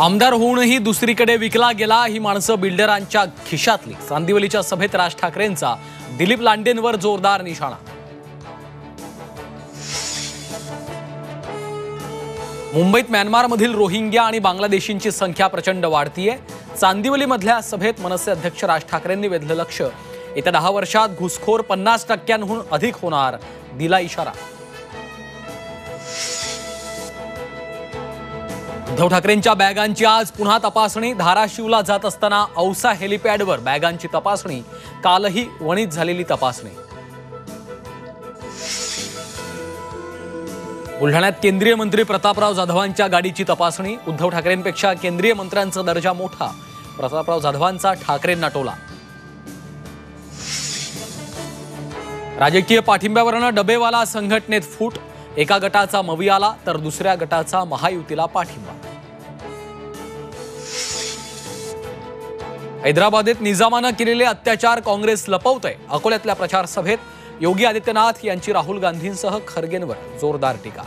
आमदार होऊनही दुसरीकडे विकला गेला, ही माणसं बिल्डरांच्या खिशातली। चांदिवलीच्या सभेत राज ठाकरेंचा दिलीप लांडेंवर जोरदार निशाणा। मुंबईत म्यानमारमधील रोहिंग्या आणि बांगलादेशींची संख्या प्रचंड वाढतीये। चांदिवलीमधल्या सभेत मनसे अध्यक्ष राज ठाकरेंनी वेधलं लक्ष। येत्या 10 वर्षात घुसखोर 50%हून अधिक होणार, दिला इशारा। उद्धव ठाकरेंच्या बॅगांची आज पुन्हा तपासणी। धाराशिवला जात असताना औसा हेलिपॅडवर बॅगांची तपासणी, कालही वणीत झालेली तपासणी। बुलढाण्यात केंद्रीय मंत्री प्रतापराव जाधवांच्या गाडीची तपासणी। उद्धव ठाकरेंपेक्षा केंद्रीय मंत्र्यांचा दर्जा मोठा, प्रतापराव जाधवांचा ठाकरेंना टोला। राजकीय पाठिंब्यावरून डबेवाला संघटनेत फूट। एका गटाचा मवियाला तर दुसऱ्या गटाचा महायुतीला पाठिंबा। हैदराबादेत निजामानं केलेले अत्याचार काँग्रेस लपवतंय। अकोल्यातल्या प्रचार सभेत योगी आदित्यनाथ यांची राहुल गांधींसह खरगेंवर जोरदार टीका।